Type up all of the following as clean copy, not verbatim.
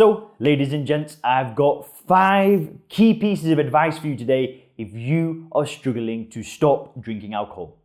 So, ladies and gents, I've got 5 key pieces of advice for you today if you are struggling to stop drinking alcohol.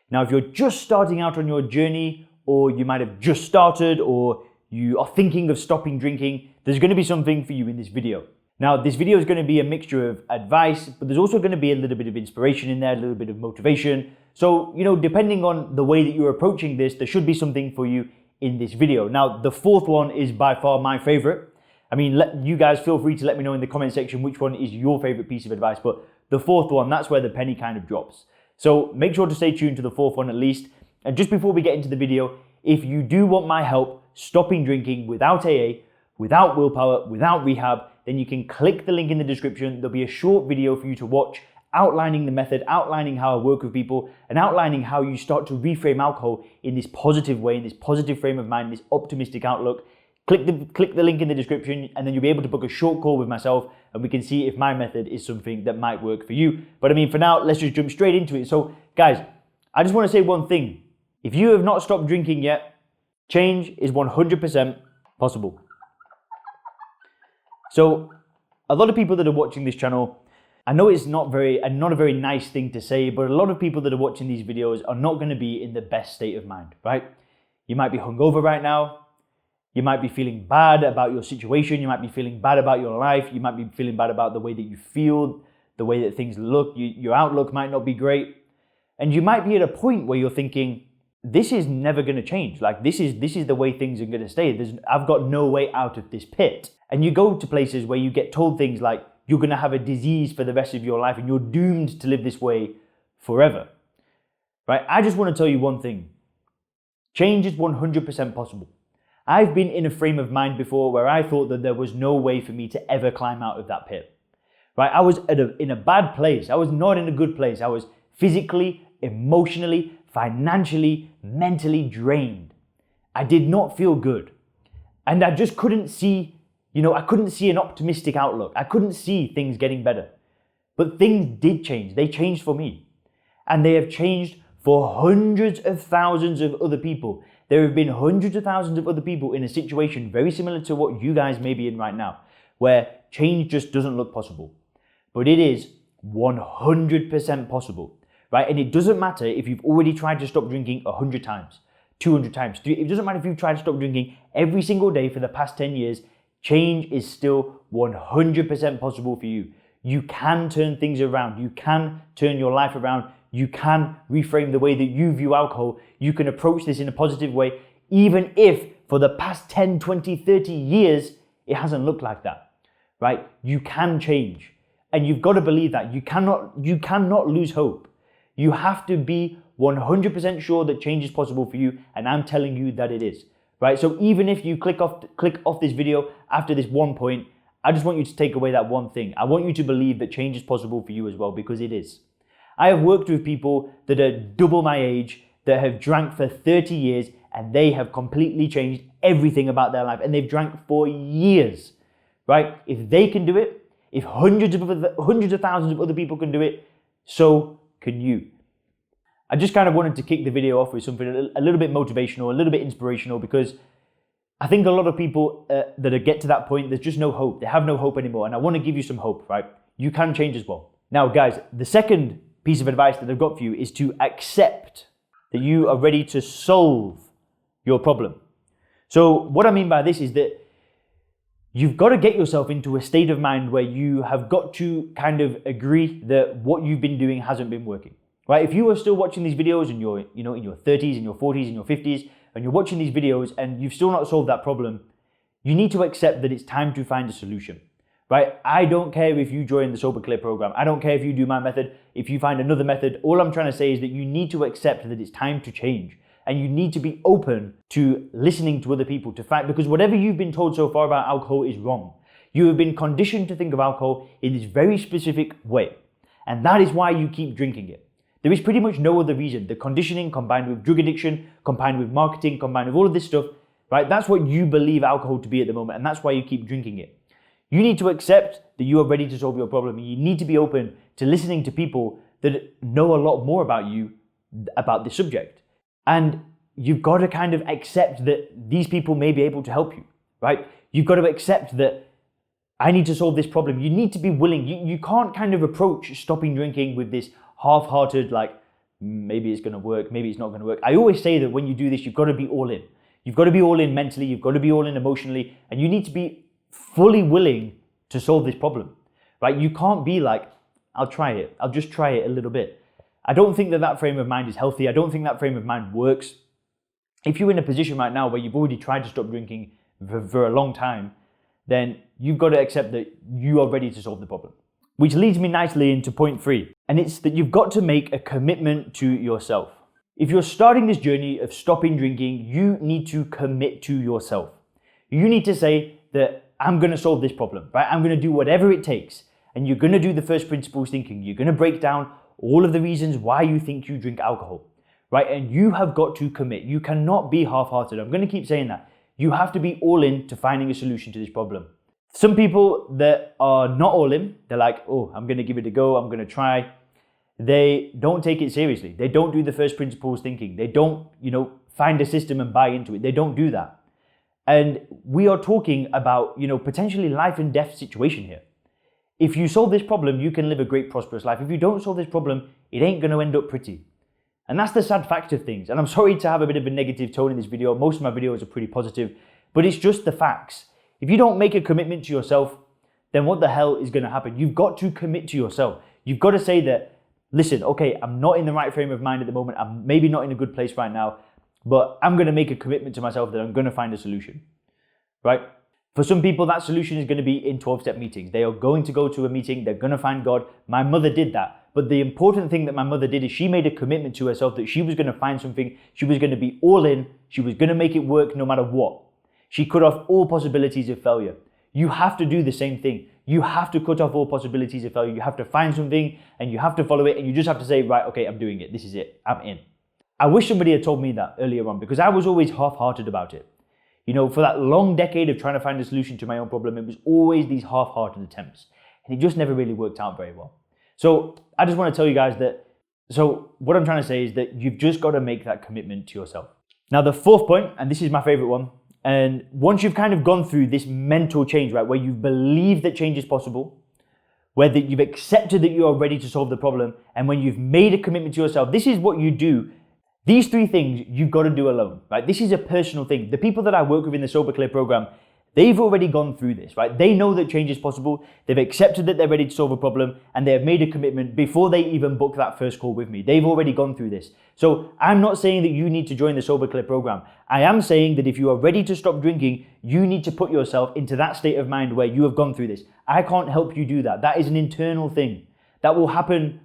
Now, if you're just starting out on your journey, or you might have just started, or you are thinking of stopping drinking, there's going to be something for you in this video. Now, this video is going to be a mixture of advice, but there's also going to be a little bit of inspiration in there, a little bit of motivation. So, depending on the way that you're approaching this, there should be something for you in this video. Now, the 4th one is by far my favorite. I mean, you guys feel free to let me know in the comment section which one is your favorite piece of advice, but the 4th one, that's where the penny kind of drops. So make sure to stay tuned to the 4th one at least. And just before we get into the video, if you do want my help stopping drinking without AA, without willpower, without rehab, then you can click the link in the description. There'll be a short video for you to watch outlining the method, outlining how I work with people, and outlining how you start to reframe alcohol in this positive way, in this positive frame of mind, this optimistic outlook. Click the link in the description, and then you'll be able to book a short call with myself, and we can see if my method is something that might work for you. But I mean, for now, let's just jump straight into it. So guys, I just want to say one thing. If you have not stopped drinking yet, change is 100% possible. So a lot of people that are watching this channel, I know it's not a very nice thing to say, but a lot of people that are watching these videos are not going to be in the best state of mind, right? You might be hungover right now. You might be feeling bad about your situation. You might be feeling bad about your life. You might be feeling bad about the way that you feel, the way that things look. Your outlook might not be great. And you might be at a point where you're thinking, this is never going to change. Like this is the way things are going to stay. I've got no way out of this pit. And you go to places where you get told things like, you're going to have a disease for the rest of your life and you're doomed to live this way forever. Right? I just want to tell you one thing. Change is 100% possible. I've been in a frame of mind before where I thought that there was no way for me to ever climb out of that pit. Right? I was in a bad place. I was not in a good place. I was physically, emotionally, financially, mentally drained. I did not feel good. And I just couldn't see I couldn't see an optimistic outlook. I couldn't see things getting better. But things did change. They changed for me. And they have changed for hundreds of thousands of other people. There have been hundreds of thousands of other people in a situation very similar to what you guys may be in right now, where change just doesn't look possible. But it is 100% possible, right? And it doesn't matter if you've already tried to stop drinking 100 times, 200 times. It doesn't matter if you've tried to stop drinking every single day for the past 10 years. Change is still 100% possible for you. You can turn things around. You can turn your life around. You can reframe the way that you view alcohol. You can approach this in a positive way, even if for the past 10, 20, 30 years, it hasn't looked like that, right? You can change. And you've got to believe that. You cannot lose hope. You have to be 100% sure that change is possible for you. And I'm telling you that it is. Right, so even if you click off this video after this one point, I just want you to take away that one thing. I want you to believe that change is possible for you as well, because it is. I have worked with people that are double my age, that have drank for 30 years, and they have completely changed everything about their life, and they've drank for years. Right? If they can do it, if hundreds of thousands of other people can do it, so can you. I just kind of wanted to kick the video off with something a little bit motivational, a little bit inspirational, because I think a lot of people that get to that point, there's just no hope. They have no hope anymore. And I want to give you some hope, right? You can change as well. Now, guys, the second piece of advice that I've got for you is to accept that you are ready to solve your problem. So what I mean by this is that you've got to get yourself into a state of mind where you have got to kind of agree that what you've been doing hasn't been working. Right? If you are still watching these videos and you're, in your 30s, in your 40s, in your 50s, and you're watching these videos and you've still not solved that problem, you need to accept that it's time to find a solution. Right? I don't care if you join the Sober Clear program. I don't care if you do my method, if you find another method. All I'm trying to say is that you need to accept that it's time to change. And you need to be open to listening to other people to fight, because whatever you've been told so far about alcohol is wrong. You have been conditioned to think of alcohol in this very specific way. And that is why you keep drinking it. There is pretty much no other reason. The conditioning combined with drug addiction, combined with marketing, combined with all of this stuff, right? That's what you believe alcohol to be at the moment, and that's why you keep drinking it. You need to accept that you are ready to solve your problem. You need to be open to listening to people that know a lot more about you, about this subject. And you've got to kind of accept that these people may be able to help you, right? You've got to accept that I need to solve this problem. You need to be willing. You can't kind of approach stopping drinking with this half-hearted, like, maybe it's going to work, maybe it's not going to work. I always say that when you do this, you've got to be all in. You've got to be all in mentally, you've got to be all in emotionally, and you need to be fully willing to solve this problem, right? You can't be like, I'll try it. I'll just try it a little bit. I don't think that frame of mind is healthy. I don't think that frame of mind works. If you're in a position right now where you've already tried to stop drinking for a long time, then you've got to accept that you are ready to solve the problem. Which leads me nicely into point 3, and it's that you've got to make a commitment to yourself. If you're starting this journey of stopping drinking, you need to commit to yourself. You need to say that I'm going to solve this problem, right? I'm going to do whatever it takes. And you're going to do the first principles thinking. You're going to break down all of the reasons why you think you drink alcohol, right? And you have got to commit. You cannot be half-hearted. I'm going to keep saying that. You have to be all in to finding a solution to this problem. Some people that are not all in, they're like, oh, I'm going to give it a go. I'm going to try. They don't take it seriously. They don't do the first principles thinking. They don't, find a system and buy into it. They don't do that. And we are talking about, potentially life and death situation here. If you solve this problem, you can live a great, prosperous life. If you don't solve this problem, it ain't going to end up pretty. And that's the sad fact of things. And I'm sorry to have a bit of a negative tone in this video. Most of my videos are pretty positive, but it's just the facts. If you don't make a commitment to yourself, then what the hell is going to happen? You've got to commit to yourself. You've got to say that, listen, okay, I'm not in the right frame of mind at the moment. I'm maybe not in a good place right now, but I'm going to make a commitment to myself that I'm going to find a solution, right? For some people, that solution is going to be in 12-step meetings. They are going to go to a meeting. They're going to find God. My mother did that. But the important thing that my mother did is she made a commitment to herself that she was going to find something. She was going to be all in. She was going to make it work no matter what. She cut off all possibilities of failure. You have to do the same thing. You have to cut off all possibilities of failure. You have to find something and you have to follow it, and you just have to say, right, okay, I'm doing it. This is it. I'm in. I wish somebody had told me that earlier on, because I was always half-hearted about it. For that long decade of trying to find a solution to my own problem, it was always these half-hearted attempts. And it just never really worked out very well. So I just want to tell you guys what I'm trying to say is that you've just got to make that commitment to yourself. Now, the fourth point, and this is my favorite one, and once you've kind of gone through this mental change, right, where you believe that change is possible, where you've accepted that you are ready to solve the problem, and when you've made a commitment to yourself, this is what you do. These 3 things you've got to do alone, right? This is a personal thing. The people that I work with in the Sober Clear program, they've already gone through this, right? They know that change is possible. They've accepted that they're ready to solve a problem, and they have made a commitment before they even book that first call with me. They've already gone through this. So I'm not saying that you need to join the Sober Clear program. I am saying that if you are ready to stop drinking, you need to put yourself into that state of mind where you have gone through this. I can't help you do that. That is an internal thing. That will happen,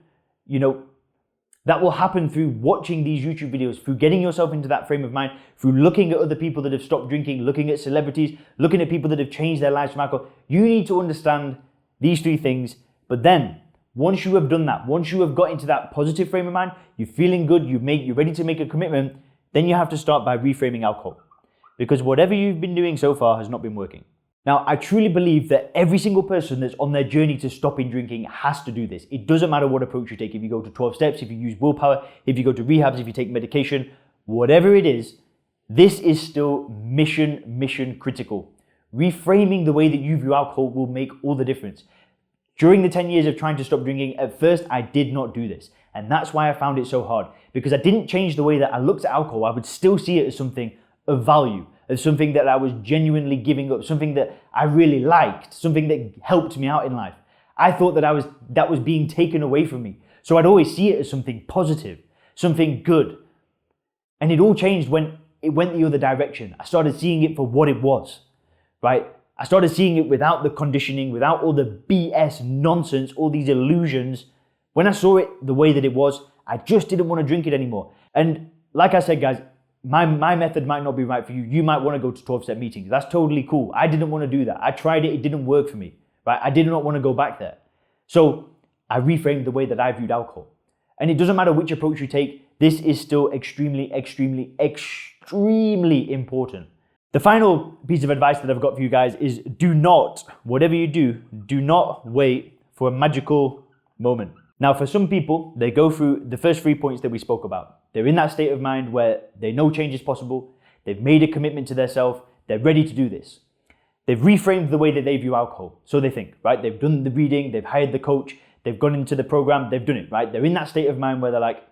that will happen through watching these YouTube videos, through getting yourself into that frame of mind, through looking at other people that have stopped drinking, looking at celebrities, looking at people that have changed their lives from alcohol. You need to understand these 3 things. But then, once you have done that, once you have got into that positive frame of mind, you're feeling good, you're ready to make a commitment, then you have to start by reframing alcohol. Because whatever you've been doing so far has not been working. Now, I truly believe that every single person that's on their journey to stopping drinking has to do this. It doesn't matter what approach you take. If you go to 12 steps, if you use willpower, if you go to rehabs, if you take medication, whatever it is, this is still mission critical. Reframing the way that you view alcohol will make all the difference. During the 10 years of trying to stop drinking, at first I did not do this. And that's why I found it so hard. Because I didn't change the way that I looked at alcohol. I would still see it as something of value, as something that I was genuinely giving up, something that I really liked, something that helped me out in life. I thought that was being taken away from me. So I'd always see it as something positive, something good. And it all changed when it went the other direction. I started seeing it for what it was, right? I started seeing it without the conditioning, without all the BS nonsense, all these illusions. When I saw it the way that it was, I just didn't want to drink it anymore. And like I said, guys, my method might not be right for you. You might want to go to 12-step meetings. That's totally cool. I didn't want to do that. I tried it. It didn't work for me, right? I did not want to go back there. So I reframed the way that I viewed alcohol. And it doesn't matter which approach you take. This is still extremely important. The final piece of advice that I've got for you guys is do not, whatever you do not wait for a magical moment. Now, for some people, they go through the first 3 points that we spoke about. They're in that state of mind where they know change is possible. They've made a commitment to themselves. They're ready to do this. They've reframed the way that they view alcohol. So they think, right? They've done the reading, they've hired the coach, they've gone into the program, they've done it, right? They're in that state of mind where they're like,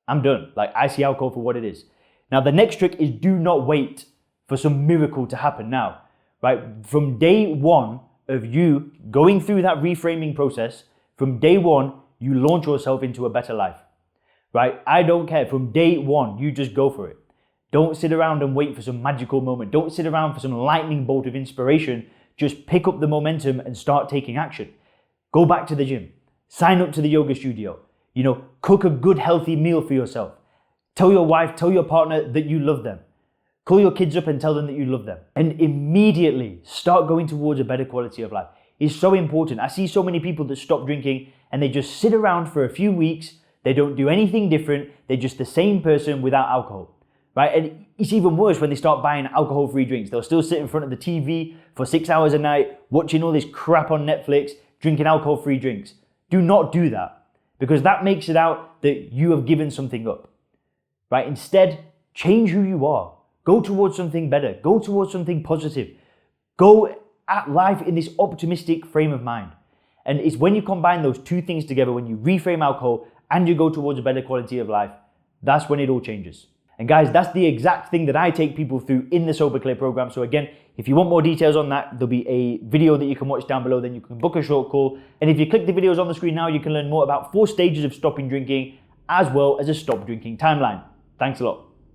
I'm done. Like, I see alcohol for what it is. Now, the next trick is do not wait for some miracle to happen now, right? From day one of you going through that reframing process, from day one, you launch yourself into a better life, right? I don't care. From day one, you just go for it. Don't sit around and wait for some magical moment. Don't sit around for some lightning bolt of inspiration. Just pick up the momentum and start taking action. Go back to the gym. Sign up to the yoga studio. Cook a good, healthy meal for yourself. Tell your wife, tell your partner that you love them. Call your kids up and tell them that you love them. And immediately start going towards a better quality of life. It's so important. I see so many people that stop drinking and they just sit around for a few weeks. They don't do anything different. They're just the same person without alcohol. Right? And it's even worse when they start buying alcohol-free drinks. They'll still sit in front of the TV for 6 hours a night, watching all this crap on Netflix, drinking alcohol-free drinks. Do not do that, because that makes it out that you have given something up. Right? Instead, change who you are. Go towards something better. Go towards something positive. Go at life in this optimistic frame of mind. And it's when you combine those two things together, when you reframe alcohol and you go towards a better quality of life, that's when it all changes. And guys, that's the exact thing that I take people through in the Sober Clear program. So again, if you want more details on that, there'll be a video that you can watch down below. Then you can book a short call. And if you click the videos on the screen now, you can learn more about 4 stages of stopping drinking, as well as a stop drinking timeline. Thanks a lot.